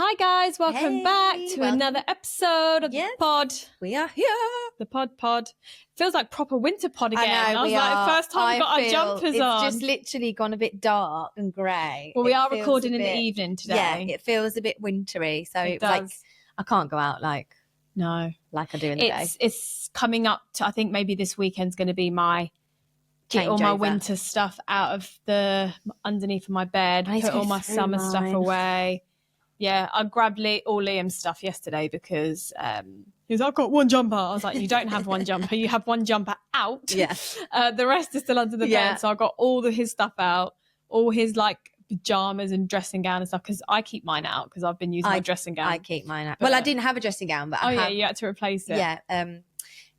Hi guys, welcome back to another episode of the pod. We are here. The pod. Feels like proper winter pod again. I know, I was like, first time we got our jumpers on. It's just literally gone a bit dark and grey. Well, we are recording in the evening today. Yeah, it feels a bit wintry. So it was does. Like, I can't go out like I do in the day. It's coming up to, I think maybe this weekend's going to be my get all my winter stuff out of the underneath of my bed, put all my summer stuff away. Yeah, I grabbed all Liam's stuff yesterday because he was like, I've got one jumper. I was like, you don't have one jumper. You have one jumper out. Yeah. The rest is still under the bed. So I got all of his stuff out, all his like pajamas and dressing gown and stuff because I keep mine out because I've been using my dressing gown. I keep mine out. Well, I didn't have a dressing gown, but you had to replace it. Yeah.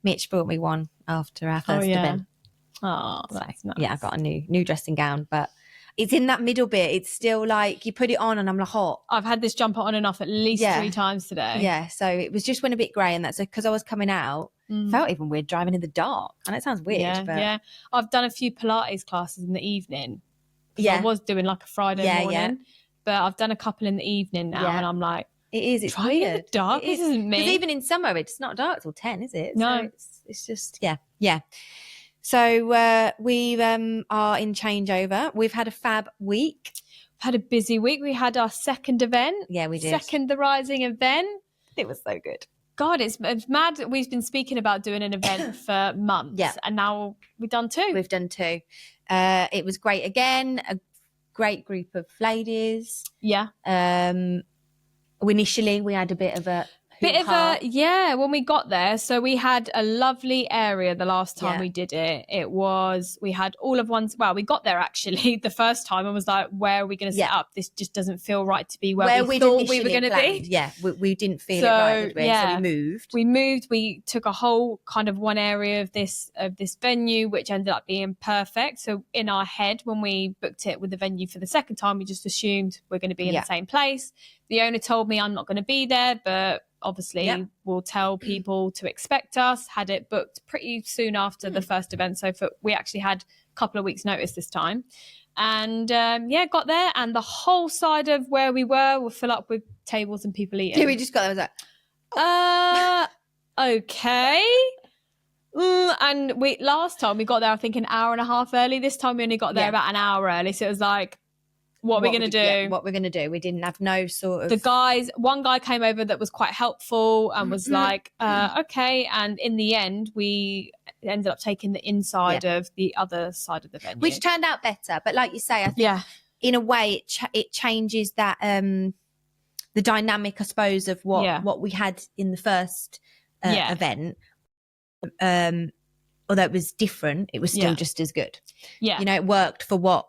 Mitch bought me one after our first event. Oh, that's nice. Yeah, I got a new dressing gown, but it's in that middle bit. It's still like you put it on and I'm like hot. I've had this jumper on and off at least 3 times today. Yeah, so it was just when a bit grey, and that's because I was coming out. Felt even weird driving in the dark. And it sounds weird. Yeah. I've done a few Pilates classes in the evening. I was doing like a Friday morning, but I've done a couple in the evening now, and I'm like, it's driving weird. in the dark. This isn't me. Because even in summer, it's not dark till 10, is it? No, so it's just yeah. So we are in changeover. We've had a fab week. We've had a busy week. We had our second event. Yeah, we did. Second The Rising event. It was so good. God, it's mad that we've been speaking about doing an event for months. Yeah. And now we've done 2. We've done 2. It was great again. A great group of ladies. Yeah. Initially, we had a bit of a when we got there. So we had a lovely area the last time we did it. We had all of ones. Well, we got there actually the first time and was like, where are we going to set up? This just doesn't feel right to be where we thought we were going to be. Yeah, we didn't feel it right, did we? So we moved. We took a whole kind of one area of this venue, which ended up being perfect. So in our head, when we booked it with the venue for the second time, we just assumed we're going to be in the same place. The owner told me I'm not going to be there, but obviously we'll tell people to expect us. Had it booked pretty soon after the first event, so we actually had a couple of weeks notice this time, and got there, and the whole side of where we were fill up with tables and people eating. Yeah, we just got there. I was like, okay. And last time we got there I think an hour and a half early. This time we only got there about an hour early, so it was like, what we're going to do. Yeah, what we're going to do. We didn't have no sort of... One guy came over that was quite helpful and was like, okay. And in the end, we ended up taking the inside of the other side of the venue. Which turned out better. But like you say, I think in a way it changes that, the dynamic, I suppose, of what we had in the first event. Although it was different, it was still just as good. Yeah. You know, it worked for what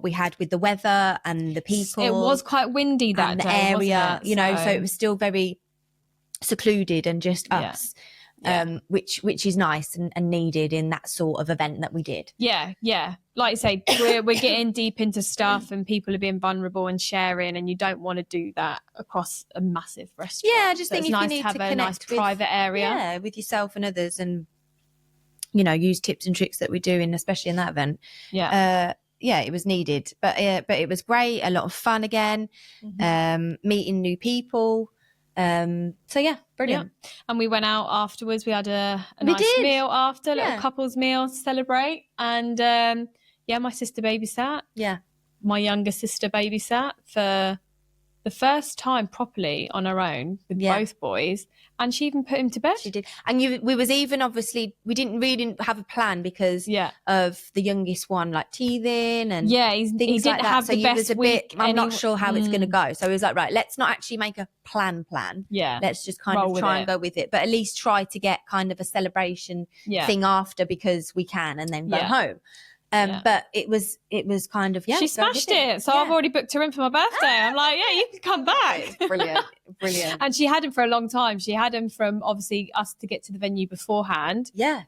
we had with the weather and the people. It was quite windy that and the day, area, wasn't it? So it was still very secluded and just us, which is nice and needed in that sort of event that we did. Yeah. Like I say, we're getting deep into stuff and people are being vulnerable and sharing, and you don't want to do that across a massive restaurant. Yeah, I just think it's nice you need to have to a nice private area. Yeah, with yourself and others, and use tips and tricks that we do especially in that event. Yeah, it was needed, but it was great. A lot of fun again, meeting new people. So yeah, brilliant. Yeah. And we went out afterwards. We had a nice meal after, little couples meal to celebrate. And my sister babysat. Yeah, my younger sister babysat for the first time properly on her own with both boys, and she even put him to bed. She did. And we was even, obviously, we didn't have a plan because of the youngest one, like teething and he didn't like have that. the so best week. I'm not sure how it's going to go. So it was like, right, let's not actually make a plan. Yeah. Let's just kind of try and go with it. But at least try to get kind of a celebration thing after, because we can, and then go home. But it was kind of she smashed it. So I've already booked her in for my birthday. I'm like, you can come back. Brilliant. And she had him for a long time. She had him from obviously us to get to the venue beforehand. Yeah.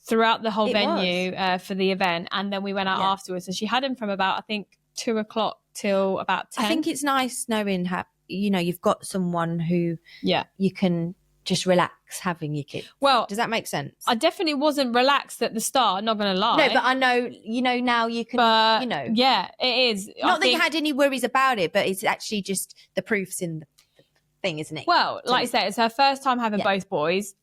Throughout the whole venue for the event, and then we went out afterwards. So she had him from about 2:00 till about 10. I think it's nice knowing how you've got someone who you can just relax having your kids. Well, does that make sense? I definitely wasn't relaxed at the start, not going to lie. No, but I know, now you can, Yeah, it is. Not that you had any worries about it, but it's actually just the proof's in the thing, isn't it? Well, like I say, it's her first time having both boys.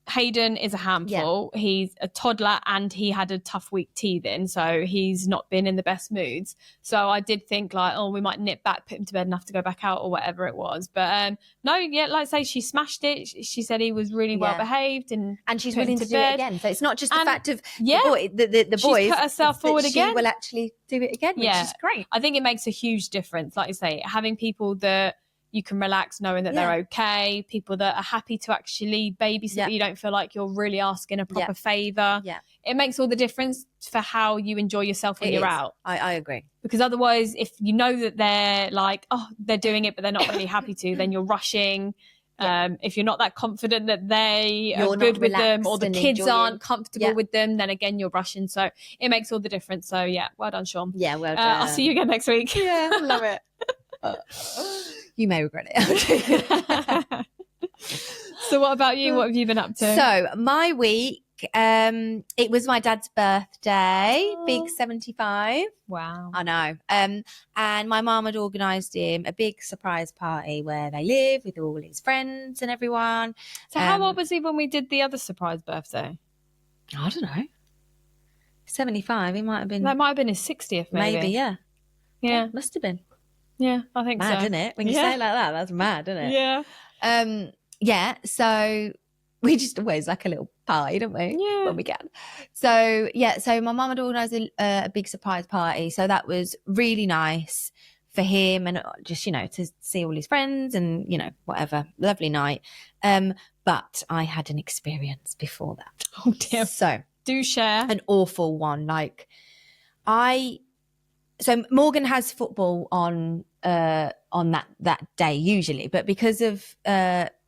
Hayden is a handful. Yeah. He's a toddler and he had a tough week teething, so he's not been in the best moods. So I did think like, oh, we might nip back, put him to bed and have to go back out or whatever it was. But no, yeah, like I say, she smashed it. She said he was really well behaved and she's willing to do it again. So it's not just the fact of the boys. She's put herself forward again. She will actually do it again, which is great. I think it makes a huge difference. Like you say, having people that you can relax knowing that they're okay, people that are happy to actually babysit, but you don't feel like you're really asking a proper favour. Yeah. It makes all the difference for how you enjoy yourself when you're out. I agree. Because otherwise, if you know that they're like, oh, they're doing it, but they're not really happy to, then you're rushing. If you're not that confident that you're good with them or the kids aren't comfortable with them, then again, you're rushing. So it makes all the difference. So yeah, well done, Sean. Yeah, well done. I'll see you again next week. Yeah, I love it. You may regret it. So what about you? What have you been up to? So my week, it was my dad's birthday, big 75. Wow. I know. And my mum had organised him a big surprise party where they live with all his friends and everyone. So how old was he when we did the other surprise birthday? I don't know. 75. He might have been. That might have been his 60th, maybe. Maybe, yeah. Yeah. Must have been. Yeah, I think mad, so. Isn't it? When you say it like that, that's mad, isn't it? Yeah. Yeah, so we just always like a little party, don't we? Yeah. When we can. So, so my mum had organised a big surprise party. So that was really nice for him and just, to see all his friends and, whatever. Lovely night. But I had an experience before that. Oh, dear. So. Do share. An awful one. So Morgan has football on that day usually, but because of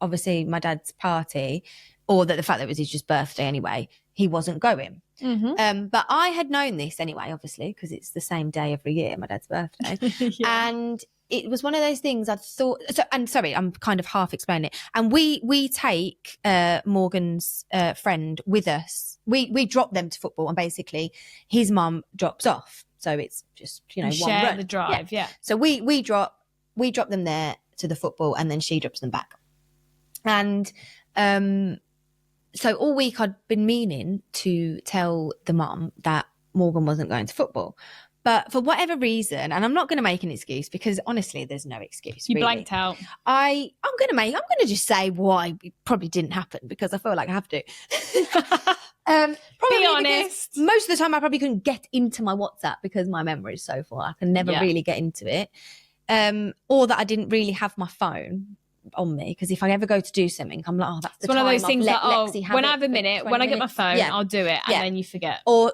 obviously my dad's party, or the fact that it was his just birthday anyway, he wasn't going. Mm-hmm. But I had known this anyway, obviously, because it's the same day every year, my dad's birthday. And it was one of those things I thought. So, and sorry, I'm kind of half explaining it. And we take Morgan's friend with us. We drop them to football, and basically his mum drops off. So it's just one share run. The drive, yeah. So we drop them there to the football, and then she drops them back. And so all week I'd been meaning to tell the mum that Morgan wasn't going to football, but for whatever reason, and I'm not going to make an excuse because honestly, there's no excuse. You really. Blanked out. I'm going to just say why it probably didn't happen because I feel like I have to. Be honest. Most of the time I probably couldn't get into my WhatsApp because my memory is so full. I can never really get into it. Or that I didn't really have my phone on me, because if I ever go to do something, I'm like, oh, that's the time. It's one of those things that, when I have a minute, when I get my phone, I'll do it, and then you forget. Or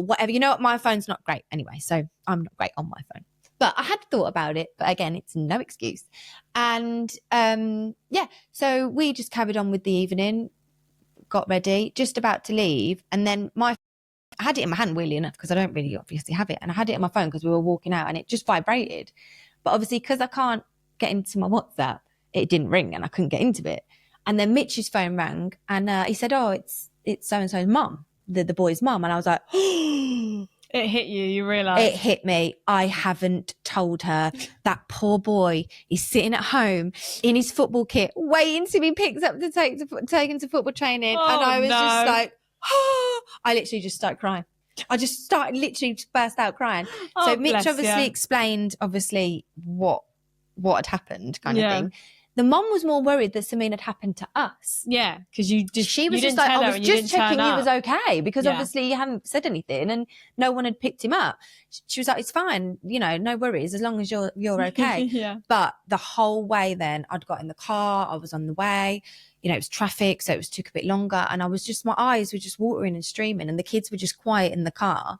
whatever. You know what? My phone's not great anyway, so I'm not great on my phone. But I had thought about it, but again, it's no excuse. And so we just carried on with the evening, got ready, just about to leave, and then I had it in my hand, weirdly enough, because I don't really obviously have it, and I had it in my phone because we were walking out, and it just vibrated. But obviously, because I can't get into my WhatsApp, it didn't ring and I couldn't get into it. And then Mitch's phone rang, and he said, oh, it's so-and-so's mum, the boy's mum. And I was like, it hit you, you realised. It hit me. I haven't told her. That poor boy is sitting at home in his football kit, waiting to be picked up to taken to football training. And I was just like, I literally just started crying. I just literally burst out crying. So Mitch obviously explained, what had happened kind of thing. The mum was more worried that something had happened to us. Yeah, because she was just like, I was just checking he was okay, because obviously you hadn't said anything and no one had picked him up. She was like, it's fine, no worries, as long as you're okay. Yeah. But the whole way then, I'd got in the car, I was on the way, it was traffic, so it took a bit longer, and I was just, my eyes were just watering and streaming, and the kids were just quiet in the car.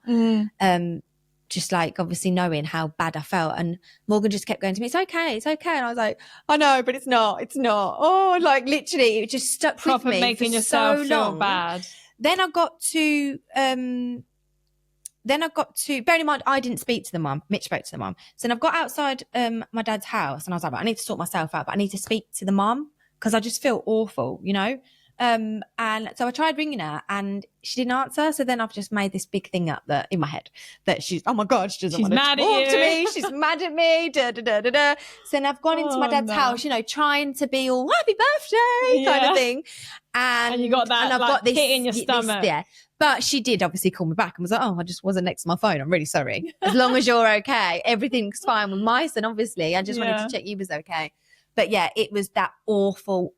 Just like obviously knowing how bad I felt, and Morgan just kept going to me, it's okay, and I was like, I know, but it's not. Oh, like literally it just stuck with me making for yourself so feel long. bad. Then I got to bearing in mind I didn't speak to the mum, Mitch spoke to the mum. So then I've got outside my dad's house, and I was like, I need to sort myself out, but I need to speak to the mum because I just feel awful, And so I tried ringing her and she didn't answer. So then I've just made this big thing up that in my head that she's, oh my God, she doesn't want to talk to me. She's mad at me. Da, da, da, da, da. So then I've gone into my dad's house, you know, trying to be all happy birthday kind of thing. And you got that, and I've got this hit in your stomach. Yeah. But she did obviously call me back and was like, oh, I just wasn't next to my phone. I'm really sorry. As long as you're okay, everything's fine with my son, obviously. I just wanted to check you was okay. But yeah, it was that awful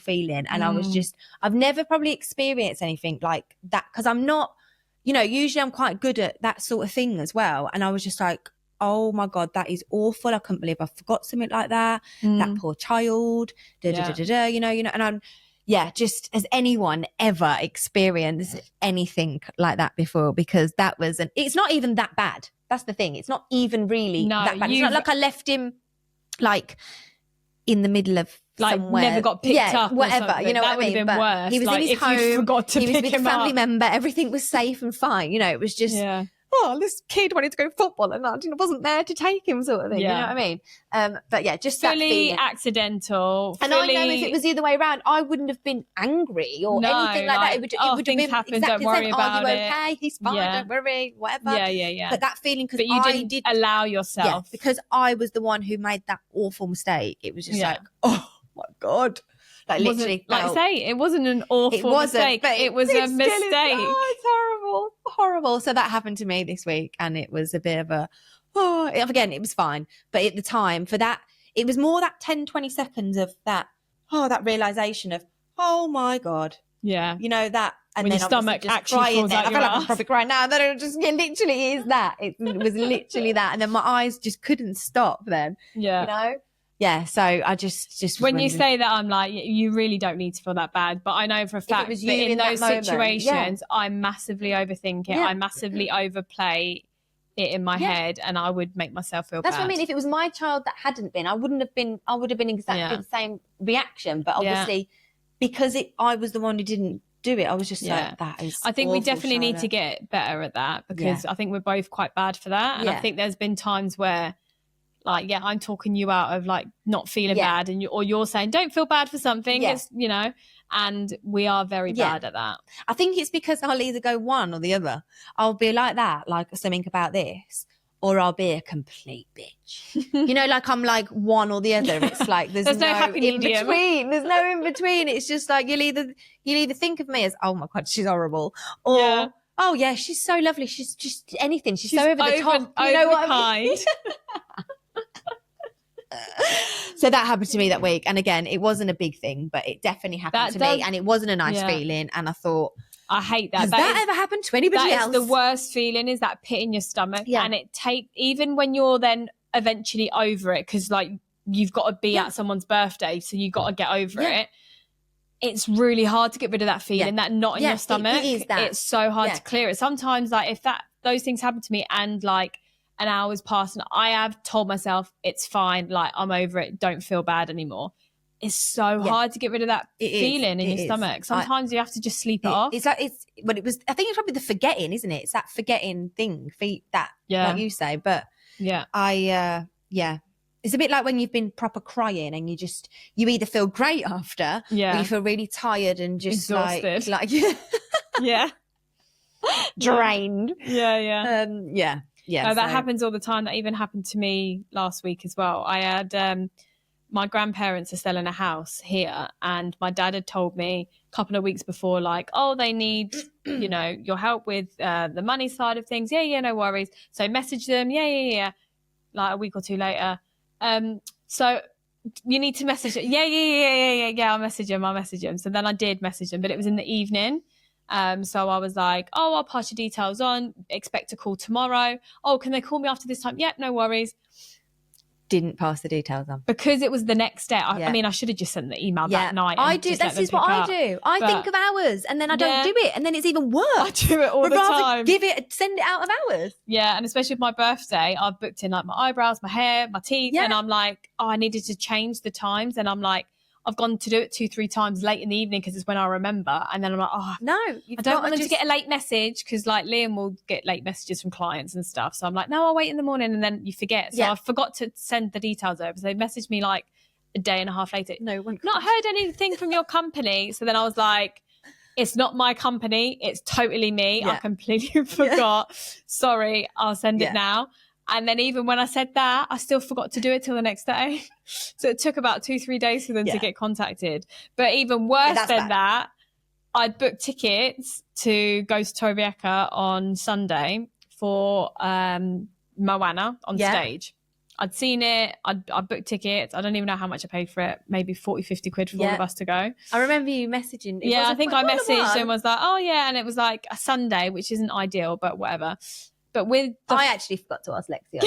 feeling. And I was just, I've never probably experienced anything like that because I'm not, you know, usually I'm quite good at that sort of thing as well. And I was just like, oh my God, that is awful. I couldn't believe I forgot something like that. That poor child, you know, and I'm, just has anyone ever experienced anything like that before? Because that was, it's not even that bad. That's the thing. It's not even really that bad. It's not like I left him like in the middle of somewhere. Never got picked up whatever, or you know that what I mean? Been worse. He was in his home. You forgot to he was pick with him a family up. member. Everything was safe and fine. You know, it was just, this kid wanted to go football and I wasn't there to take him sort of thing. You know what I mean? But yeah, just fully that feeling. Accidental. And I know if it was the other way around, I wouldn't have been angry or anything like that. It would have been happen, exactly don't worry the same. about Are you okay? He's fine, don't worry, whatever. Yeah. But that feeling, because you didn't allow yourself. Because I was the one who made that awful mistake. It was just like, oh my God. Like literally, like I say, it wasn't an awful mistake. But it was a mistake. It's horrible. So that happened to me this week, and it was a bit of a, again, it was fine. But at the time, for that, it was more that 10, 20 seconds of that, that realization of, oh my God. Yeah. You know, that. And when then your stomach just actually falls out I feel like I'm probably crying now. Then it just literally is that. It was literally that. And then my eyes just couldn't stop then. Yeah. You know? Yeah, so I just when you say that, I'm like, you really don't need to feel that bad. But I know for a fact that in those situations, I massively overthink it. I massively overplay it in my head, and I would make myself feel bad. That's what I mean. If it was my child that hadn't been, I would have been exactly the same reaction. But obviously, because I was the one who didn't do it, I was just like, that is I think we definitely need to get better at that, because I think we're both quite bad for that. And I think there's been times where, like, I'm talking you out of like not feeling bad, and you're saying don't feel bad for something. It's, you know, and we are very bad at that. I think it's because I'll either go one or the other. I'll be like that, like something about this, or I'll be a complete bitch. You know, like I'm like one or the other. It's like there's no happy in medium. between. There's no in between. It's just like you'll either think of me as, oh my God, she's horrible, or oh yeah, she's so lovely. She's just anything. She's so over the top. You know what I mean? So that happened to me that week, and again, it wasn't a big thing, but it definitely happened to me, and it wasn't a nice feeling. And I thought, I hate that. Has that ever happened to anybody else? That is the worst feeling, is that pit in your stomach, and even when you're then eventually over it, because like you've got to be at someone's birthday, so you got to get over it. It's really hard to get rid of that feeling, that knot in your stomach. It is that. It's so hard to clear it. Sometimes, like if those things happen to me, and like an hour's passed, and I have told myself it's fine, like I'm over it, don't feel bad anymore. It's so hard to get rid of that feeling in your stomach. Sometimes you have to just sleep it off. It's like I think it's probably the forgetting, isn't it? It's that forgetting thing, like you say. But it's a bit like when you've been proper crying and you either feel great after, or you feel really tired and just exhausted, like drained. No, that happens all the time. That even happened to me last week as well. I had my grandparents are selling a house here, and my dad had told me a couple of weeks before, like, oh, they need you know, your help with the money side of things. No worries. So I messaged them. Like a week or two later, so you need to message it. I'll message him. So then I did message him, but it was in the evening. So I was like, oh, I'll pass your details on, expect a call tomorrow. Oh, can they call me after this time? Yeah, no worries. Didn't pass the details on. Because it was the next day. I mean, I should have just sent the email that night. I do. This is what I do. I think of hours, and then I don't do it, and then it's even worse. I do it all the time. Send it out of hours. Yeah, and especially with my birthday, I've booked in like my eyebrows, my hair, my teeth, and I'm like, oh, I needed to change the times, and I'm like, I've gone to do it 2-3 times late in the evening because it's when I remember, and then I'm like, oh no, I don't want them to get a late message, because like Liam will get late messages from clients and stuff, so I'm like, no, I'll wait in the morning, and then you forget. So I forgot to send the details over. So they messaged me like a day and a half later, no one not heard anything from your company. So then I was like, it's not my company. It's totally me. I completely forgot. Sorry, I'll send it now. And then even when I said that, I still forgot to do it till the next day. So it took about 2-3 days for them to get contacted. But even worse than that, I'd booked tickets to go to Torrevieja on Sunday for Moana on stage. I'd seen it. I booked tickets. I don't even know how much I paid for it. Maybe 40-50 quid for all of us to go. I remember you messaging. I think I messaged and was like, oh yeah. And it was like a Sunday, which isn't ideal, but whatever. But with I actually forgot to ask Lexi.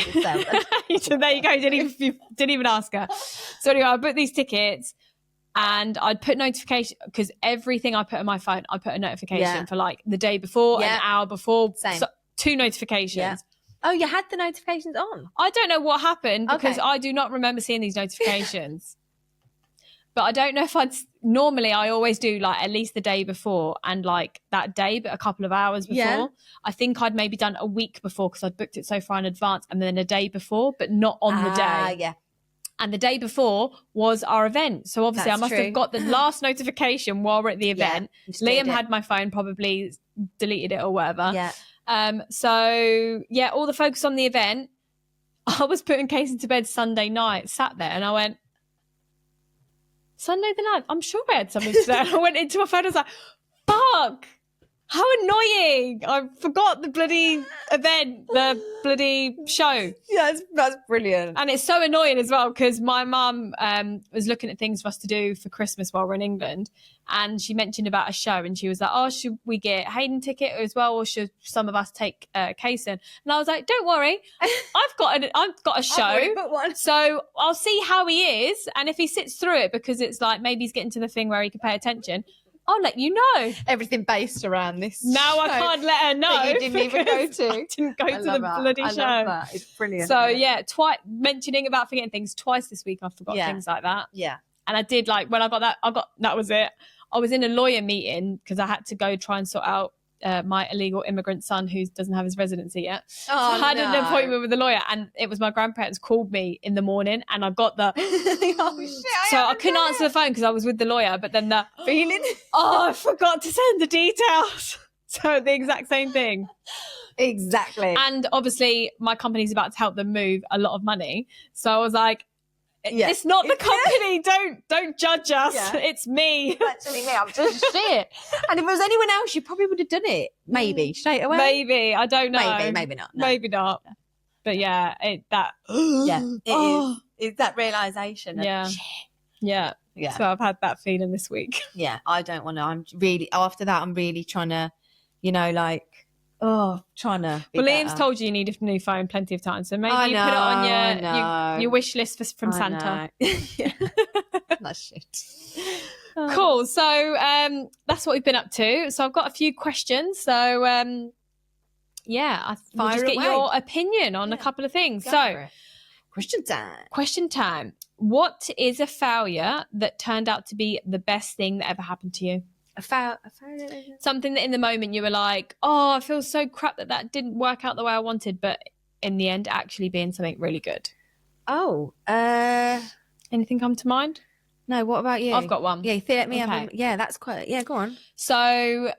So there you go. Didn't even ask her. So anyway, I booked these tickets and I'd put notification because everything I put on my phone, I put a notification for like the day before, an hour before. Same. So, 2 notifications. Yeah. Oh, you had the notifications on? I don't know what happened because I do not remember seeing these notifications. But I don't know if normally I always do like at least the day before and like that day, but a couple of hours before. Yeah. I think I'd maybe done a week before because I'd booked it so far in advance and then a day before, but not on the day. Yeah. And the day before was our event. So obviously I must have got the last notification while we're at the event. Liam had my phone, probably deleted it or whatever. Yeah. So yeah, all the focus on the event. I was putting Casey to bed Sunday night, sat there and I went, Sunday the 9th, I'm sure I had something today. And I went into my phone and I was like, fuck, how annoying. I forgot the bloody event, the bloody show. Yeah, that's brilliant. And it's so annoying as well because my mum was looking at things for us to do for Christmas while we're in England. And she mentioned about a show and she was like, oh, should we get Hayden ticket as well or should some of us take Kaysen? And I was like, don't worry, I've got a show. So I'll see how he is. And if he sits through it because it's like maybe he's getting to the thing where he can pay attention, I'll let you know. Everything based around this. Now I can't let her know. That you didn't even go to. I didn't go to the bloody show. I love that. It's brilliant. So yeah, mentioning about forgetting things twice this week. I forgot things like that. Yeah. And I did like when I got that was it. I was in a lawyer meeting because I had to go try and sort out my illegal immigrant son who doesn't have his residency yet. So I had an appointment with a lawyer and it was my grandparents called me in the morning and I got the I couldn't answer the phone because I was with the lawyer, but then the feeling I forgot to send the details. So the exact same thing. Exactly. And obviously my company's about to help them move a lot of money. So I was like, it's not the company. Don't judge us. Yeah. It's me. It's actually me. I'm just shit. And if it was anyone else, you probably would have done it. Maybe straight away. Maybe. I don't know. Maybe not. No. Maybe not. But yeah, it's that realization. Of Yeah. So I've had that feeling this week. Yeah. I don't want to. I'm really after that. I'm really trying to, trying to be Liam's told you need a new phone plenty of times, so maybe put it on your wish list from Santa. That's shit. Cool. So that's what we've been up to. So I've got a few questions. So we'll just get your opinion on a couple of things. So question time. What is a failure that turned out to be the best thing that ever happened to you? A failure. Something that in the moment you were like, oh, I feel so crap that didn't work out the way I wanted, but in the end actually being something really good. Oh. Anything come to mind? No, what about you? I've got one. Yeah, let me have that's quite, go on. So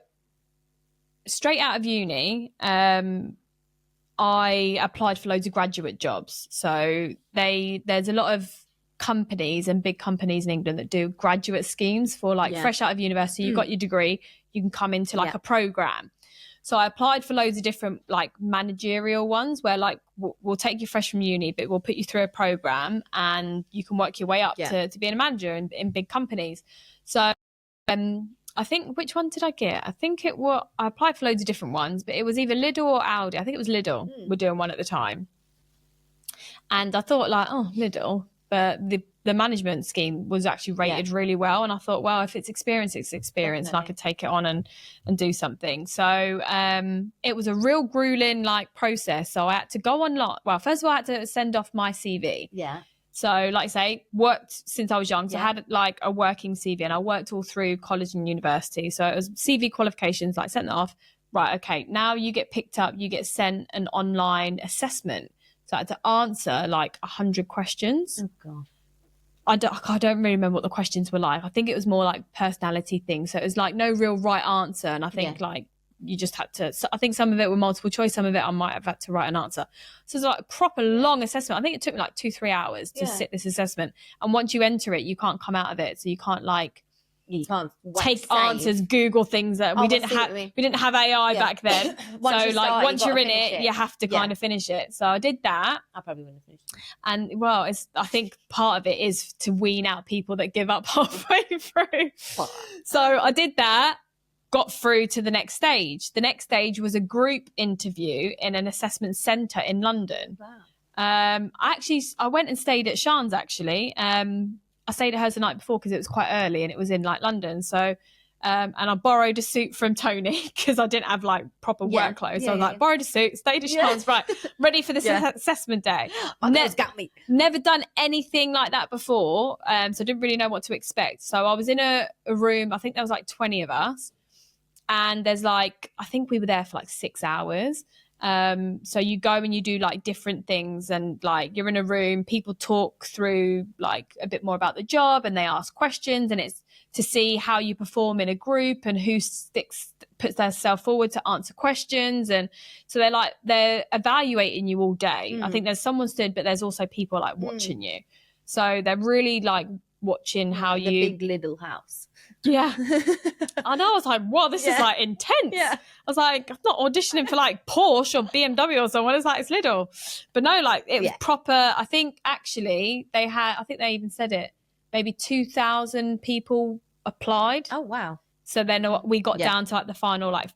straight out of uni, I applied for loads of graduate jobs. So there's a lot of companies and big companies in England that do graduate schemes for fresh out of university. You've got your degree, you can come into a program. So I applied for loads of different managerial ones where we'll take you fresh from uni, but we'll put you through a program and you can work your way up to being a manager in big companies. So I think, which one did I get? I think I applied for loads of different ones, but it was either Lidl or Aldi. I think it was Lidl were doing one at the time. And I thought Lidl. But the management scheme was actually rated really well. And I thought, well, if it's experience, it's experience. Definitely. And I could take it on and do something. So it was a real grueling process. So I had to go online. Well, first of all, I had to send off my CV. Yeah. So like I say, worked since I was young. So I had a working CV and I worked all through college and university. So it was CV qualifications, sent that off. Right, okay, now you get picked up, you get sent an online assessment. So I had to answer 100 questions. Oh, God. I don't really remember what the questions were like. I think it was more like personality things. So it was like no real right answer. And I think like you just had to, so I think some of it were multiple choice. Some of it I might have had to write an answer. So it's like a proper long assessment. I think it took me like 2-3 hours to sit this assessment. And once you enter it, you can't come out of it. So you can't like, you can't take answers, Google things that we didn't have AI back then. So like once you're in it, you have to kind of finish it. So I did that. I probably wouldn't have finished it. And well, I think part of it is to wean out people that give up halfway through. So I did that, got through to the next stage. The next stage was a group interview in an assessment centre in London. Wow. I went and stayed at Sean's actually. I stayed at hers the night before because it was quite early and it was in like London. So, and I borrowed a suit from Tony because I didn't have like proper work clothes. So I was like, borrowed a suit, stayed at Sean's, right, ready for this assessment day. Got me. Never done anything like that before. So I didn't really know what to expect. So I was in a room, I think there was like 20 of us. And there's like, I think we were there for like 6 hours. So you go and you do like different things and like you're in a room, people talk through like a bit more about the job and they ask questions and it's to see how you perform in a group and who puts themselves forward to answer questions. And so they're evaluating you all day. I think there's someone stood, but there's also people like watching you. So they're really like watching how the big little house. Yeah. I know. I was like, wow, this is like intense. Yeah. I was like, I'm not auditioning for like Porsche or BMW or someone. It's like, it's little. But no, like it was proper. I think actually they even said it, maybe 2,000 people applied. Oh, wow. So then we got down to like the final, like,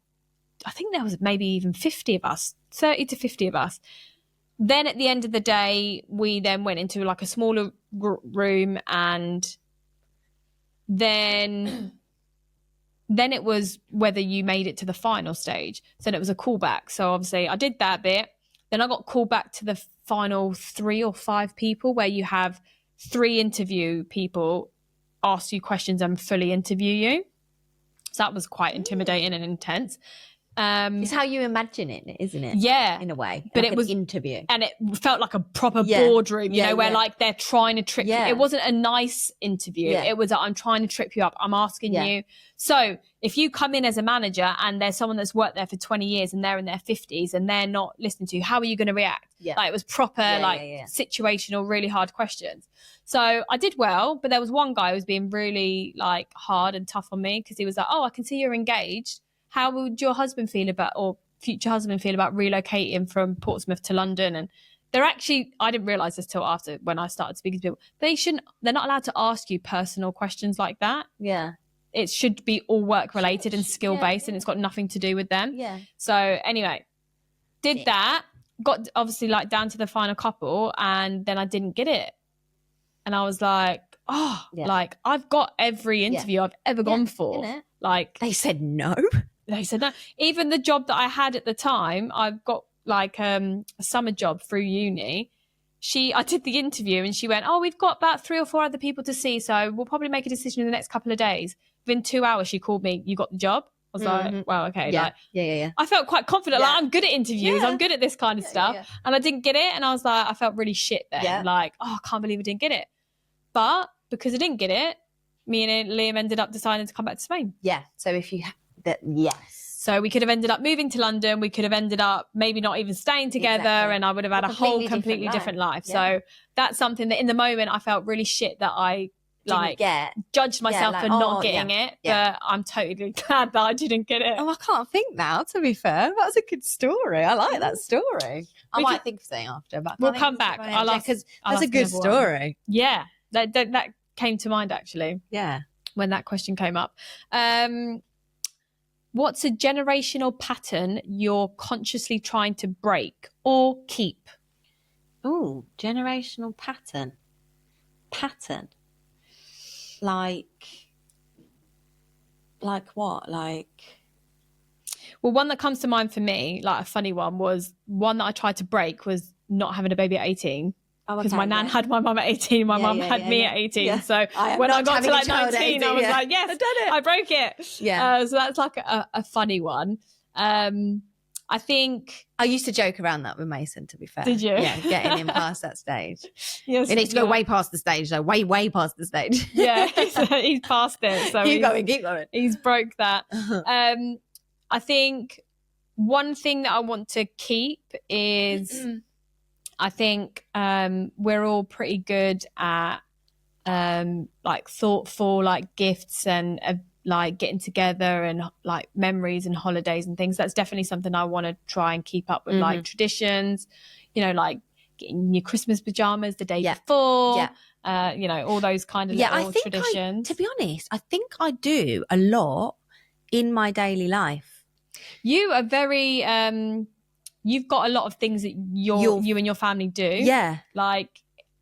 I think there was maybe even 50 of us, 30 to 50 of us. Then at the end of the day, we then went into like a smaller room and then it was whether you made it to the final stage. So it was a callback. So obviously I did that bit. Then I got called back to the final 3 or 5 people where you have 3 interview people ask you questions and fully interview you. So that was quite intimidating and intense. It's how you imagine it, isn't it? Yeah. In a way. But like it was an interview. And it felt like a proper boardroom, you know, where like they're trying to trip you. It wasn't a nice interview. Yeah. It was I'm trying to trip you up. I'm asking you. So if you come in as a manager and there's someone that's worked there for 20 years and they're in their 50s and they're not listening to you, how are you going to react? Yeah. Like it was proper situational, really hard questions. So I did well, but there was one guy who was being really like hard and tough on me because he was like, oh, I can see you're engaged. How would your husband feel about, or future husband feel about relocating from Portsmouth to London? And they're actually, I didn't realise this till after when I started speaking to people, they're not allowed to ask you personal questions like that. Yeah. It should be all work related and skill based and it's got nothing to do with them. Yeah. So anyway, did that, got obviously like down to the final couple and then I didn't get it. And I was like, like I've got every interview I've ever gone for. Like they said no. They said no. Even the job that I had at the time, I've got like a summer job through uni. I did the interview and she went, oh, we've got about 3 or 4 other people to see. So we'll probably make a decision in the next couple of days. Within 2 hours, she called me, you got the job? I was like, well, okay. Yeah. Like, yeah. I felt quite confident. Like I'm good at interviews. I'm good at this kind of stuff. Yeah. And I didn't get it. And I was like, I felt really shit then. Yeah. Like, oh, I can't believe I didn't get it. But because I didn't get it, me and Liam ended up deciding to come back to Spain. Yeah. So if you So we could have ended up moving to London. We could have ended up maybe not even staying together and I would have had a whole completely different life. Yeah. So that's something that in the moment I felt really shit that I judged myself for not getting it. Yeah. But I'm totally glad that I didn't get it. Oh, I can't think now, to be fair. That was a good story. I like that story. I might think of something after. But we'll come back. Because that's a good story. Yeah. That came to mind actually. Yeah. When that question came up. What's a generational pattern you're consciously trying to break or keep? Oh, generational pattern. Like what? Well, one that comes to mind for me, like a funny one, was one that I tried to break was not having a baby at 18. Because my nan had my mum at 18, my mum had me at 18. Yeah. So when I got to like 19, I was like, yes, I've done it. I broke it. Yeah. So that's like a funny one. I think I used to joke around that with Mason, to be fair. Did you? Yeah, getting him past that stage. Yes, He needs to go way past the stage, though. Way past the stage. Yeah, he's past it. So keep going. He's broke that. I think one thing that I want to keep is I think we're all pretty good at like thoughtful like gifts and like getting together and like memories and holidays and things. That's definitely something I want to try and keep up with, like traditions, you know, like getting your Christmas pajamas the day before, you know, all those kind of little traditions. To be honest, I think I do a lot in my daily life. You are very you've got a lot of things that you and your family do. Yeah. Like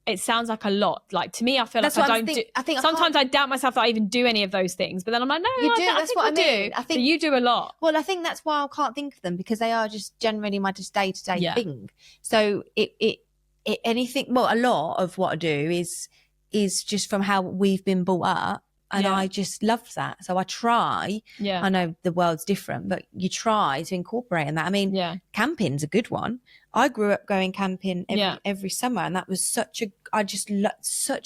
it sounds like a lot. Like to me, I feel like I think sometimes I doubt myself that I even do any of those things. But then I'm like, no, you do. That's what I mean. I think you do a lot. Well, I think that's why I can't think of them, because they are just generally my just day-to-day thing. So anything. Well, a lot of what I do is just from how we've been brought up. And I just love that. So I try. Yeah. I know the world's different, but you try to incorporate in that. I mean, camping's a good one. I grew up going camping every summer, and that was such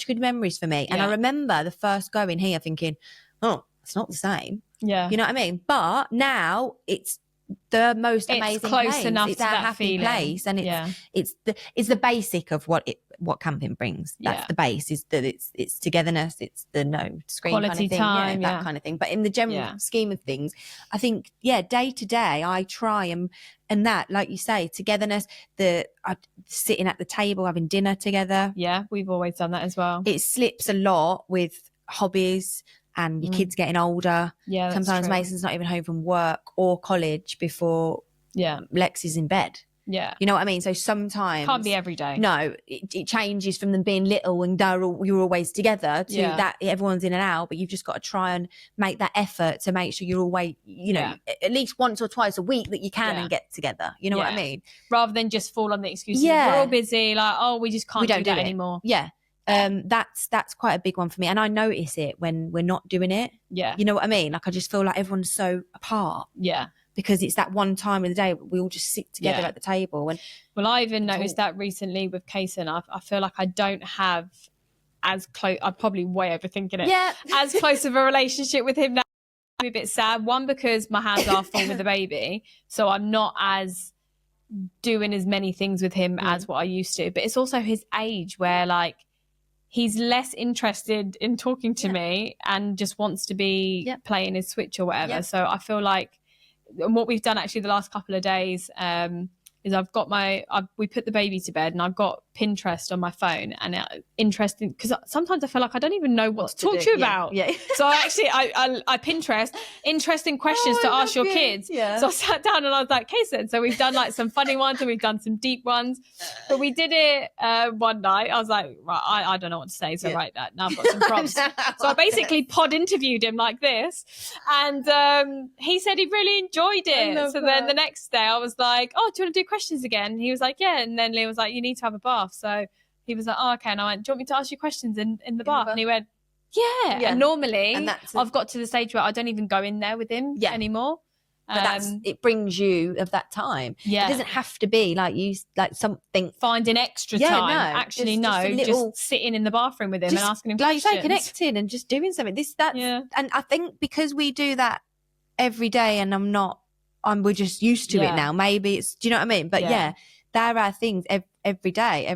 good memories for me. And I remember the first going here thinking, oh, it's not the same. Yeah. You know what I mean? But now it's the most amazing close place. Enough it's to our that happy feeling. Place, and it's the basic of what camping brings. That's the base, is that it's togetherness, it's the no screen quality kind of thing, time, that kind of thing. But in the general scheme of things, I think day to day I try and that, like you say, togetherness, sitting at the table having dinner together. Yeah, we've always done that as well. It slips a lot with hobbies and your kids getting older. Yeah, sometimes true. Mason's not even home from work or college before Lex is in bed. Yeah. You know what I mean? So sometimes can't be every day. No, it changes from them being little and you're always together to that everyone's in and out, but you've just got to try and make that effort to make sure you're always, you know, at least once or twice a week that you can and get together. You know what I mean? Rather than just fall on the excuse we're all busy, like, oh, we just can't do that anymore. Yeah. That's quite a big one for me, and I notice it when we're not doing it. Yeah. You know what I mean? Like I just feel like everyone's so apart. Yeah. Because it's that one time of the day we all just sit together at the table. Well, I even noticed that recently with Kason. I feel like I don't have as close. I'm probably way overthinking it. Yeah. As close of a relationship with him now. I'm a bit sad. One, because my hands are full with the baby, so I'm not as doing as many things with him as what I used to. But it's also his age where like he's less interested in talking to me and just wants to be playing his Switch or whatever. Yeah. So I feel like. And what we've done actually the last couple of days is I've got we put the baby to bed and I've got Pinterest on my phone, and interesting because sometimes I feel like I don't even know what to talk to you about. Yeah. So I Pinterest interesting questions to ask your kids. Yeah. So I sat down and I was like, okay, so we've done like some funny ones and we've done some deep ones, but we did it one night. I was like, right, I don't know what to say, so write that. Now I've got some prompts. So I basically pod interviewed him like this, and he said he really enjoyed it. So then the next day I was like, oh, do you want to do questions again? And he was like, yeah. And then Leah was like, you need to have a bath. So he was like, oh, okay. And I went, do you want me to ask you questions in the bath? And he went, yeah. And normally I've got to the stage where I don't even go in there with him anymore. But it brings you of that time. Yeah. It doesn't have to be like something. Finding extra time. Just sitting in the bathroom with him and asking him questions. Like you say, connecting and just doing something. And I think because we do that every day and we're just used to it now. Maybe it's, do you know what I mean? But there are things every day.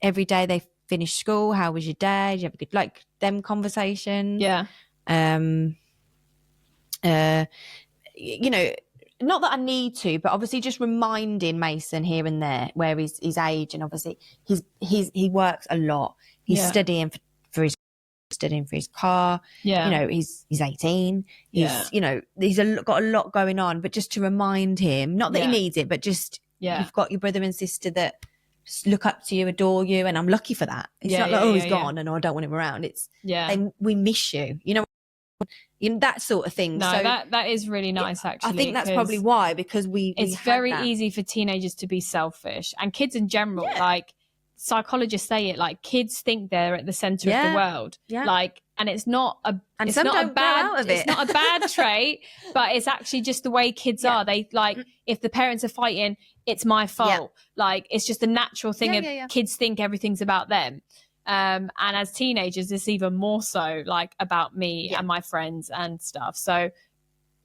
Every day they finish school. How was your day? Did you have a good, like, them conversations? Yeah. You know, not that I need to, but obviously just reminding Mason here and there where his age, and obviously he works a lot. He's studying for his car. Yeah. You know, he's 18. He's you know, he's got a lot going on, but just to remind him, not that he needs it, but just you've got your brother and sister that just look up to you, adore you, and I'm lucky for that. It's not like, he's gone and I don't want him around. It's we miss you. You know, that sort of thing. No, so that is really nice, actually. I think that's probably why, because it's very easy for teenagers to be selfish, and kids in general, like psychologists say it, like kids think they're at the center of the world, like, and it's not a and it's some not don't a bad grow out of it. It's not a bad trait, but it's actually just the way kids are. They like, if the parents are fighting, it's my fault. Like, it's just a natural thing of kids think everything's about them. And as teenagers, it's even more so like about me and my friends and stuff. So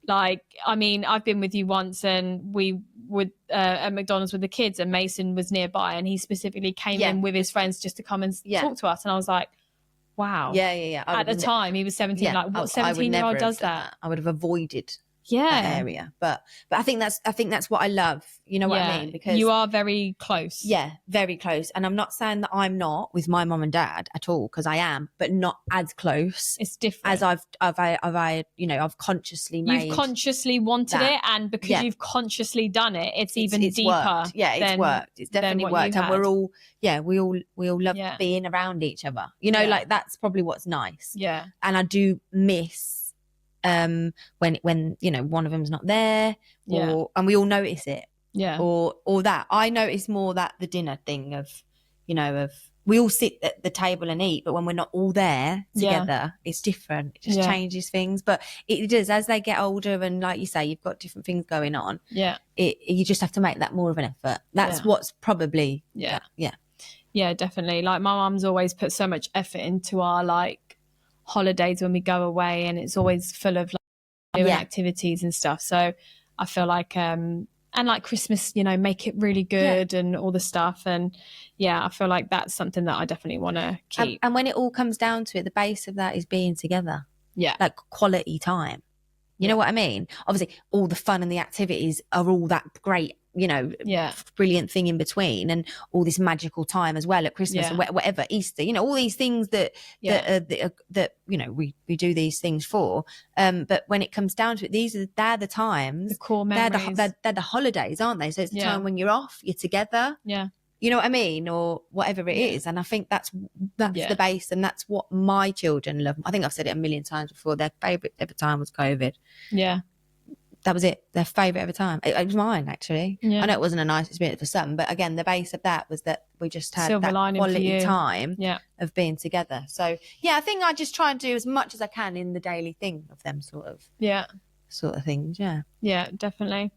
like, I mean, I've been with you once, and we would at McDonald's with the kids, and Mason was nearby, and he specifically came in with his friends just to come and talk to us. And I was like, wow. At the time, he was 17. Like, what 17-year-old does that? I would have avoided that area. But I think that's what I love. You know what I mean? Because you are very close. Yeah, very close. And I'm not saying that I'm not with my mum and dad at all, because I am, but not as close. It's different. As I've consciously made. You've consciously wanted it, and because you've consciously done it, it's even deeper. Worked. Yeah, it's worked. It's definitely worked. And we're all, we all love being around each other. You know, like, that's probably what's nice. Yeah. And I do miss when one of them's not there, and we all notice it. Yeah. Or that I notice more that the dinner thing of we all sit at the table and eat, but when we're not all there together, it's different. It just changes things. But it does, as they get older, and like you say, you've got different things going on. Yeah. You just have to make that more of an effort. That's what's probably Yeah, definitely. Like, my mum's always put so much effort into our like holidays when we go away, and it's always full of like doing activities and stuff. So I feel like and like Christmas, make it really good and all the stuff. And I feel like that's something that I definitely want to keep. And when it all comes down to it, the base of that is being together. Yeah. Like quality time. You know what I mean? Obviously, all the fun and the activities are all that great, brilliant thing in between, and all this magical time as well at Christmas and whatever, Easter, all these things that we do these things for. But when it comes down to it, they're the times, the core memories. They're the holidays, aren't they? So it's the time when you're off, you're together. Yeah. You know what I mean? Or whatever it is. And I think that's the base, and that's what my children love. I think I've said it a million times before. Their favourite ever time was COVID. Yeah. That was it. Their favourite ever time. It was mine, actually. Yeah. I know it wasn't a nice experience for some, but again, the base of that was that we just had that quality time of being together. So, I think I just try and do as much as I can in the daily thing of them sort of things. Yeah. Yeah, definitely.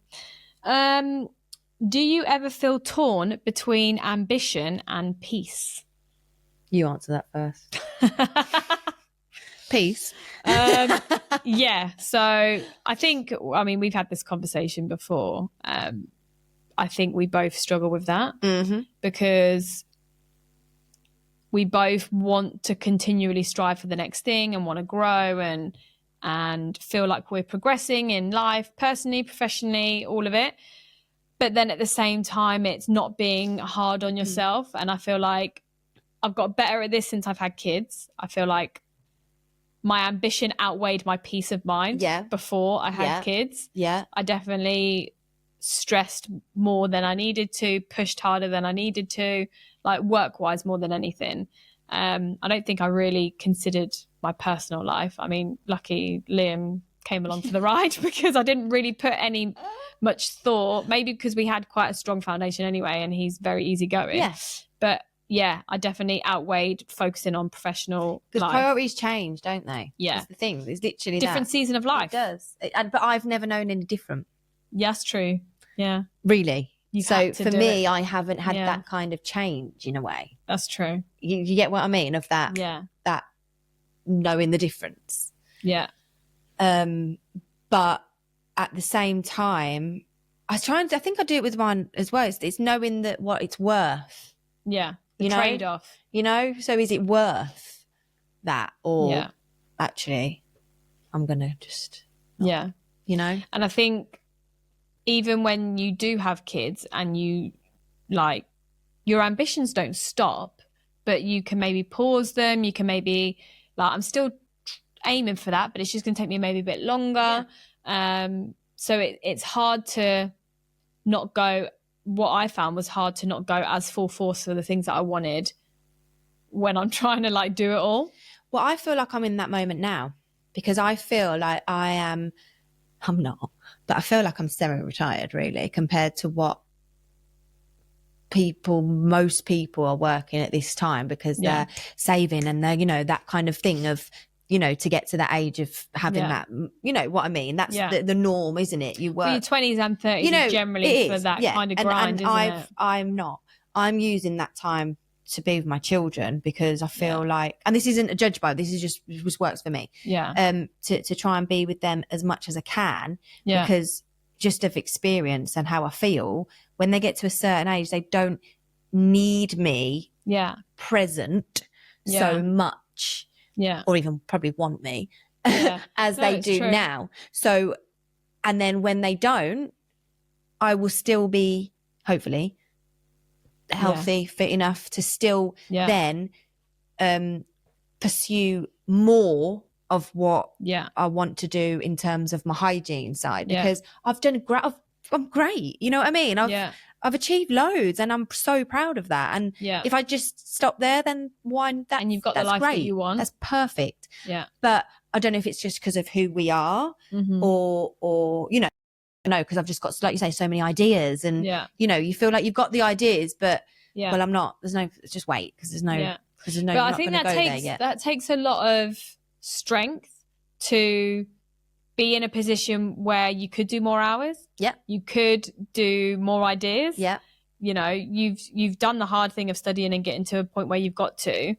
Do you ever feel torn between ambition and peace? You answer that first. Peace. Yeah. So I think, we've had this conversation before. I think we both struggle with that because we both want to continually strive for the next thing and want to grow and feel like we're progressing in life, personally, professionally, all of it. But then at the same time, it's not being hard on yourself. And I feel like I've got better at this since I've had kids. I feel like my ambition outweighed my peace of mind before I had kids. Yeah. I definitely stressed more than I needed to, pushed harder than I needed to, like work-wise more than anything. I don't think I really considered my personal life. Lucky Liam came along for the ride because I didn't really put much thought, maybe because we had quite a strong foundation anyway, and he's very easygoing. Yes. But I definitely outweighed focusing on professional because life. Priorities change, don't they? Yeah. That's the thing. It's literally different season of life. It does. But I've never known any different. Yeah, that's true. Yeah. Really. So for me, I haven't had that kind of change in a way. That's true. You get what I mean of that? Yeah. That knowing the difference. Yeah. But at the same time, I think I do it with mine as well. It's knowing that what it's worth. Yeah. The trade-off. So is it worth that? Or actually, I'm going to just... And I think even when you do have kids and you, like, your ambitions don't stop, but you can maybe pause them. You can maybe, like, I'm still aiming for that, but it's just going to take me maybe a bit longer. So it's hard to not go... What I found was hard to not go as full force for the things that I wanted when I'm trying to like do it all. Well, I feel like I'm in that moment now because I feel like I'm not, but I feel like I'm semi-retired really compared to what most people are working at this time because they're saving and they're, that kind of thing of you know, to get to that age of having that, you know what I mean? That's the norm, isn't it? You work for your 20s and 30s, you know, generally for that kind of grind, and I'm not. I'm using that time to be with my children because I feel like, and this isn't a judge by, this is just works for me. To try and be with them as much as I can because just of experience and how I feel, when they get to a certain age, they don't need me present so much. Or even probably want me as they do now. So, and then when they don't, I will still be hopefully healthy, fit enough to still then pursue more of what I want to do in terms of my hygiene side because I've done I'm great. You know what I mean? I've achieved loads and I'm so proud of that. And if I just stop there, then why that? And you've got the life that you want. That's perfect. But I don't know if it's just because of who we are or, you know, because I've just got, like you say, so many ideas and, you know, you feel like you've got the ideas, but well, I'm not, just wait because there's no, but I think that takes a lot of strength to be in a position where you could do more hours. You could do more ideas. You know, you've done the hard thing of studying and getting to a point where you've got to.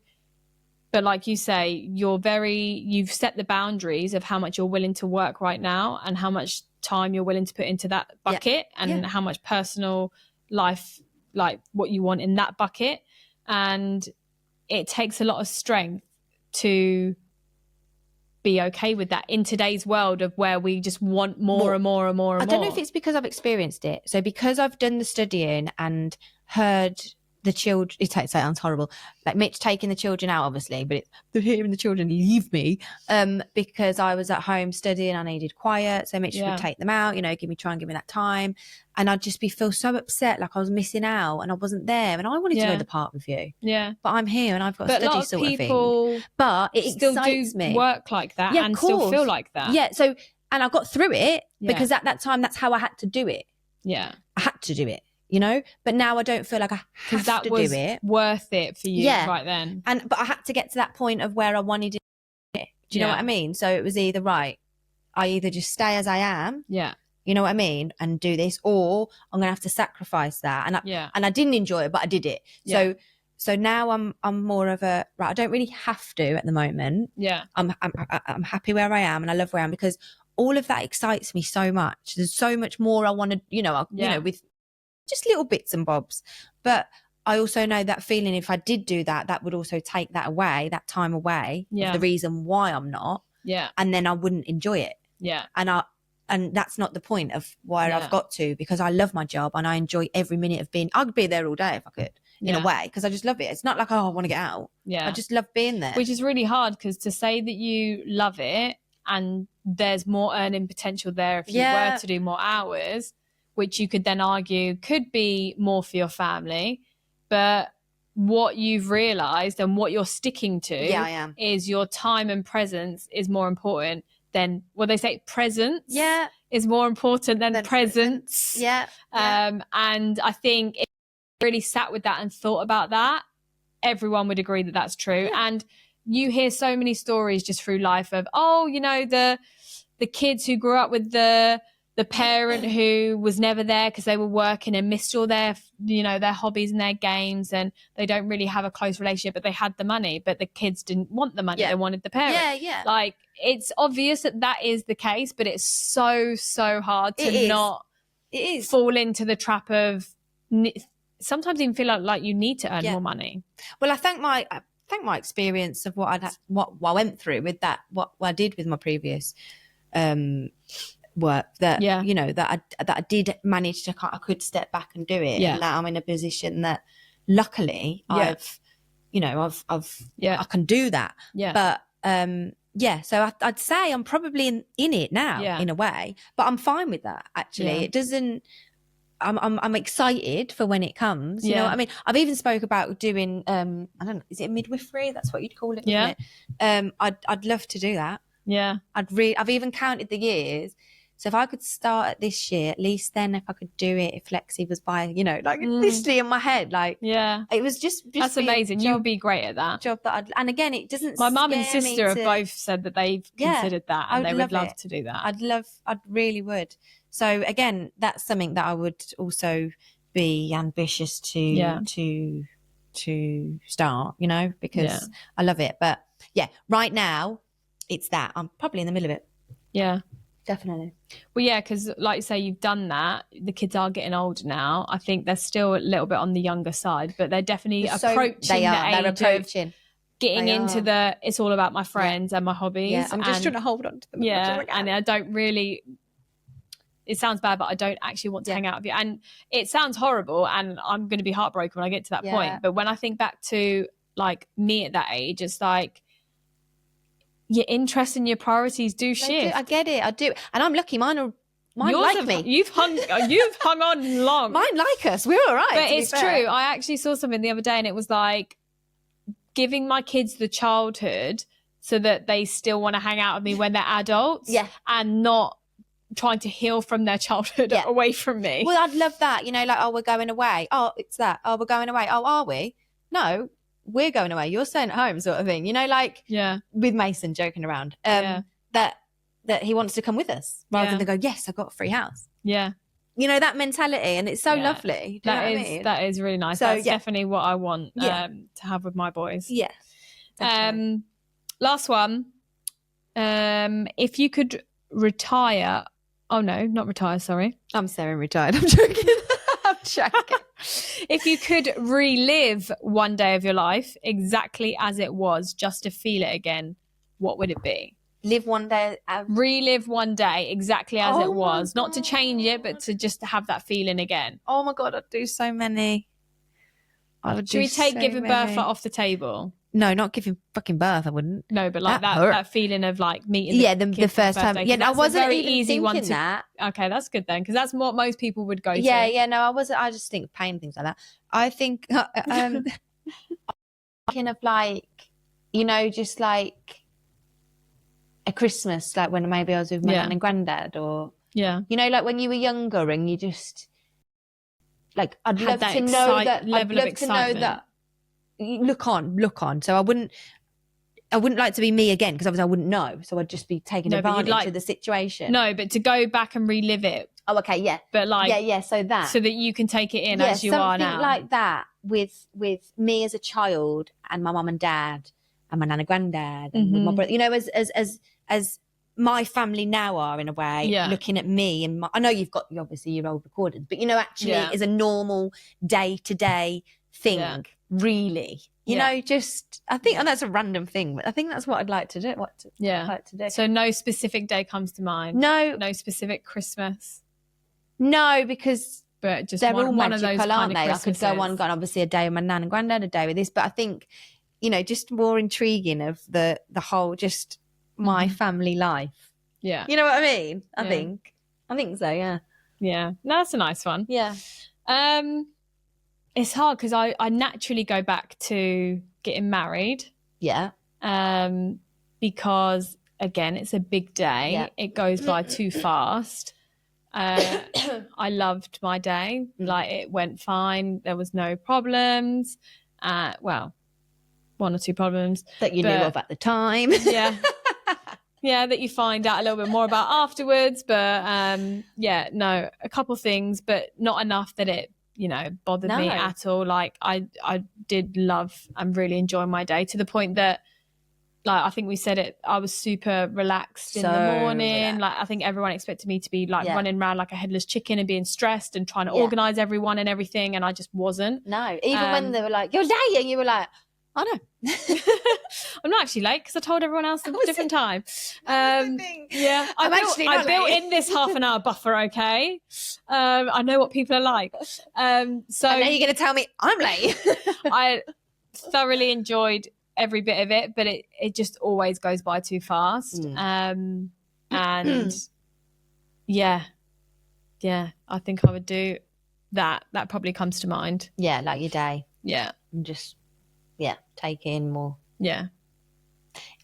But like you say, you've set the boundaries of how much you're willing to work right now and how much time you're willing to put into that bucket and how much personal life, like what you want in that bucket. And it takes a lot of strength to be okay with that in today's world of where we just want more and more and more and more. I don't know if it's because I've experienced it. So because I've done the studying and heard the children, it sounds horrible, like Mitch taking the children out obviously, but they're hearing the children leave me because I was at home studying, I needed quiet, so Mitch would take them out, you know, try and give me that time, and I'd just feel so upset like I was missing out and I wasn't there and I wanted to go to the park with you, but I'm here and I've got a study sort of thing, but it still excites me. Work like that and still feel like that, so, and I got through it because at that time that's how I had to do it. I had to do it, you know, but now I don't feel like I have that to was do it. Worth it for you right then. But I had to get to that point of where I wanted it. Do you know what I mean? So it was either I either just stay as I am. You know what I mean? And do this, or I'm gonna have to sacrifice that. And I didn't enjoy it, but I did it. So now I'm more of a I don't really have to at the moment. I'm happy where I am and I love where I am because all of that excites me so much. There's so much more I want to, you know, with just little bits and bobs. But I also know that feeling, if I did do that, that would also take that away, that time away, of the reason why I'm not. And then I wouldn't enjoy it. And that's not the point of where I've got to, because I love my job and I enjoy every minute of being, I'd be there all day if I could, in a way, because I just love it. It's not like, I want to get out. I just love being there. Which is really hard, because to say that you love it and there's more earning potential there if you were to do more hours, which you could then argue could be more for your family, but what you've realised and what you're sticking to is your time and presence is more important than, well, they say presence is more important than presence. And I think if you really sat with that and thought about that, everyone would agree that that's true. And you hear so many stories just through life of, oh, you know, the kids who grew up with the parent who was never there because they were working and missed all their, you know, their hobbies and their games, and they don't really have a close relationship, but they had the money, but the kids didn't want the money. They wanted the parent. Like, it's obvious that is the case, but it's so hard to not fall into the trap of sometimes even feel like you need to earn more money. Well, I think my experience of what I went through with that, what I did with my previous work, that you know, that I did manage to, I could step back and do it, and that I'm in a position that luckily I've I can do that. But so I'd say I'm probably in it now, in a way, but I'm fine with that actually. It doesn't, I'm excited for when it comes, you know what I mean? I've even spoke about doing I don't know, is it a midwifery? That's what you'd call it, isn't it? I'd love to do that. I've even counted the years So if I could start at this year, at least then if I could do it, if Lexi was by, you know, like literally in my head, like, it was just that's amazing. You would be great at that job that and again, it doesn't. My mum and sister have both said that they've considered that, and they would love to do that. I really would. So again, that's something that I would also be ambitious to start, you know, because I love it. But yeah, right now it's that I'm probably in the middle of it. Yeah. Definitely. Well, yeah, because like you say, you've done that. The kids are getting older now. I think they're still a little bit on the younger side, but they're definitely approaching the age of getting into the, it's all about my friends and my hobbies. Yeah, I'm just trying to hold on to them. Yeah, and I don't really, it sounds bad, but I don't actually want to hang out with you. And it sounds horrible, and I'm going to be heartbroken when I get to that point. But when I think back to like me at that age, it's like, your interests and your priorities do shift. I get it. I do. And I'm lucky. Mine like me. You've hung on long. Mine like us. We're all right. But it's true. I actually saw something the other day, and it was like giving my kids the childhood so that they still want to hang out with me when they're adults. Yeah. And not trying to heal from their childhood away from me. Well, I'd love that. You know, like, oh, we're going away. Oh, it's that. Oh, we're going away. Oh, are we? No. We're going away, you're staying at home, sort of thing, you know, like with Mason joking around that he wants to come with us rather than go, yes, I've got a free house, you know, that mentality, and it's so lovely. Do you know what I mean? That is really nice. So, that's definitely what I want to have with my boys. Last one, if you could retire, oh no, not retire, sorry, I'm semi-retired, I'm joking. I'm joking. If you could relive one day of your life exactly as it was, just to feel it again, what would it be? Relive one day exactly as it was, not to change it, but to just have that feeling again. Oh my God, I'd do so many. Should we take giving birth off the table? No, not giving fucking birth. I wouldn't. No, but like that feeling of like meeting. The first time. Yeah, I wasn't very even easy one to that. Okay, that's good then, because that's what most people would go to. Yeah. No, I wasn't. I just think pain, things like that. I think thinking of like, you know, just like a Christmas, like when maybe I was with my nan and granddad, or you know, like when you were younger and you just like, I'd love to know that level of excitement. Look on. So I wouldn't like to be me again, because obviously I wouldn't know. So I'd just be taking advantage of the situation. No, but to go back and relive it. Oh, okay, yeah. But like, so that you can take it in as you are now. Something like that with me as a child, and my mum and dad, and my nan and granddad, and with my brother. You know, as my family now are, in a way, looking at me, and I know you've got obviously your old recordings, but you know, actually is a normal day-to-day thing. Really, you know, just I think, and that's a random thing, but I think that's what I'd like to do. I'd like to do. So no specific day comes to mind. No specific Christmas. No, because but just they're all one magical, of those aren't they? Christmases. I could go on, obviously a day with my nan and granddad, a day with this, but I think, you know, just more intriguing of the whole just my family life. Yeah, you know what I mean? I think so. Yeah. No, that's a nice one. Yeah. It's hard because I naturally go back to getting married. Yeah. Because again, it's a big day. Yeah. It goes by too fast. I loved my day. Like, it went fine. There was no problems. Well, one or two problems that you knew of at the time. Yeah. Yeah, that you find out a little bit more about afterwards. But no, a couple things, but not enough that it, you know, bothered me at all. Like, I did love and really enjoy my day, to the point that, like, I think we said it, I was super relaxed in the morning. Relaxed. Like, I think everyone expected me to be like running around like a headless chicken and being stressed and trying to organise everyone and everything, and I just wasn't. No, even when they were like, "You're late," and you were like, "Oh no, I'm not actually late," because I told everyone else at a different time. Yeah, I built in this half an hour buffer. Okay, I know what people are like. So and now you're going to tell me I'm late. I thoroughly enjoyed every bit of it, but it just always goes by too fast. And yeah, I think I would do that. That probably comes to mind. Yeah, like your day. Yeah, and just take in more. Yeah.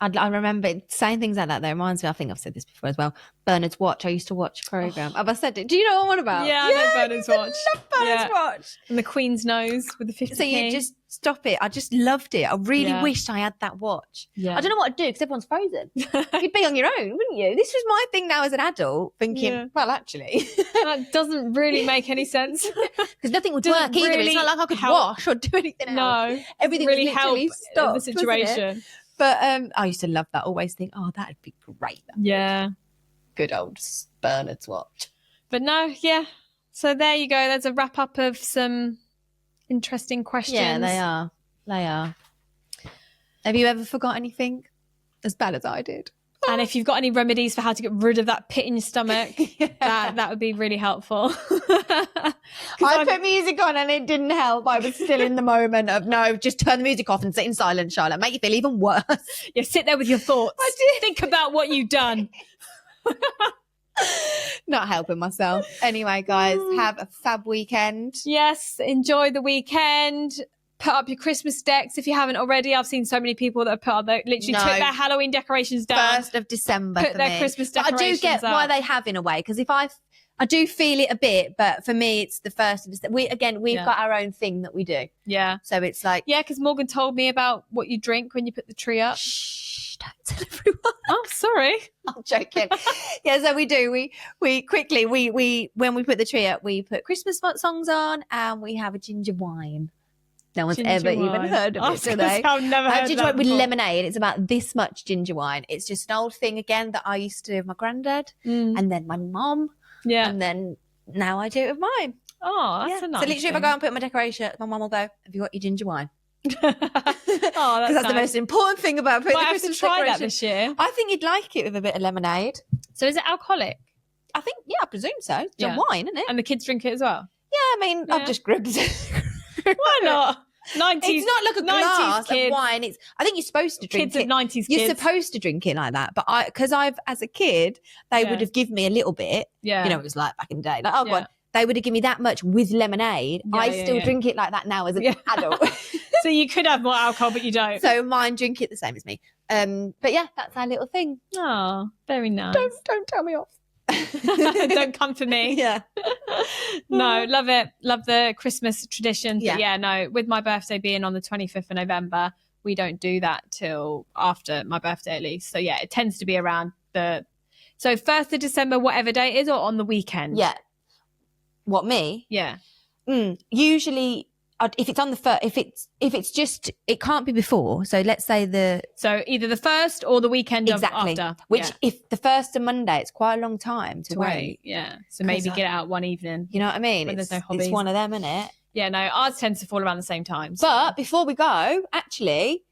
I remember saying things like that. That reminds me, I think I've said this before as well. Bernard's Watch. I used to watch a programme. Have I said it? Do you know what I'm on about? Yeah, I know Bernard's Watch. I love Bernard's Watch. And the Queen's Nose with the 50p. So you just stop it. I just loved it. I really wished I had that watch. Yeah. I don't know what I'd do because everyone's frozen. You'd be on your own, wouldn't you? This was my thing now as an adult, thinking, well, actually. That doesn't really make any sense. Because nothing would work either. It's not like I could wash or do anything else. No. Everything really would help stop, the situation. But I used to love that. Always think, that'd be great. Yeah. Good old Bernard's Watch. But no, so there you go. There's a wrap up of some interesting questions. Yeah, they are. Have you ever forgot anything as bad as I did? And if you've got any remedies for how to get rid of that pit in your stomach, that would be really helpful. I put music on and it didn't help. I was still in the moment of, no, just turn the music off and sit in silence, Charlotte. Make you feel even worse. Yeah, sit there with your thoughts. I did. Think about what you've done. Not helping myself. Anyway, guys, have a fab weekend. Yes, enjoy the weekend. Put up your Christmas decks if you haven't already. I've seen so many people that have put up took their Halloween decorations down. 1st of December put their Christmas decorations But I do get why they have in a way, because if I do feel it a bit, but for me it's the 1st of December. We've got our own thing that we do. Yeah. So it's like, because Morgan told me about what you drink when you put the tree up. Shh, don't tell everyone. Oh, sorry. I'm joking. So we do. We quickly when we put the tree up, we put Christmas songs on and we have a ginger wine. No one's ever even heard of it, do they? I've never heard ginger that wine with before. lemonade. It's about this much ginger wine. It's just an old thing again that I used to do with my granddad and then my mum. Yeah. And then now I do it with mine. Oh, that's a nice So literally if I go and put my decoration, my mum will go, have you got your ginger wine? Because that's the most important thing about putting the Christmas try decoration. That this year. I think you'd like it with a bit of lemonade. So is it alcoholic? I think, I presume so. It's wine, isn't it? And the kids drink it as well? Yeah, I mean, I've just gripped it. Why not? 90s. It's not like a glass of wine. I think you're supposed to drink kids it. 90s kids. You're supposed to drink it like that. But because as a kid, they would have given me a little bit. Yeah. You know, it was like back in the day. Like, God, they would have given me that much with lemonade. I still drink it like that now as an adult. So you could have more alcohol, but you don't. So mine drink it the same as me. But that's our little thing. Oh, very nice. Don't tell me off. Don't come for me. Yeah. No, love it. Love the Christmas tradition. But no, with my birthday being on the 25th of November, we don't do that till after my birthday at least. So it tends to be around so 1st of December, whatever day it is, or on the weekend. Yeah. What, me? Yeah. Usually if it's on the first, if it's just, it can't be before. So let's say so either the 1st or the weekend after. Which if the 1st of Monday, it's quite a long time to wait. Yeah. So maybe get it out one evening. You know what I mean? When there's no hobbies. It's one of them, isn't it? Yeah, no, ours tends to fall around the same time. So. But before we go, actually,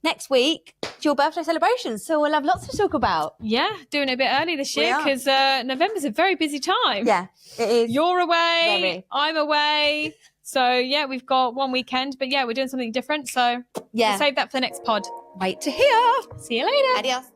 next week, it's your birthday celebration. So we'll have lots to talk about. Yeah, doing it a bit early this year because November's a very busy time. Yeah, it is. You're away. I'm away. So, we've got one weekend, but we're doing something different. So, we'll save that for the next pod. Wait to hear. See you later. Adios.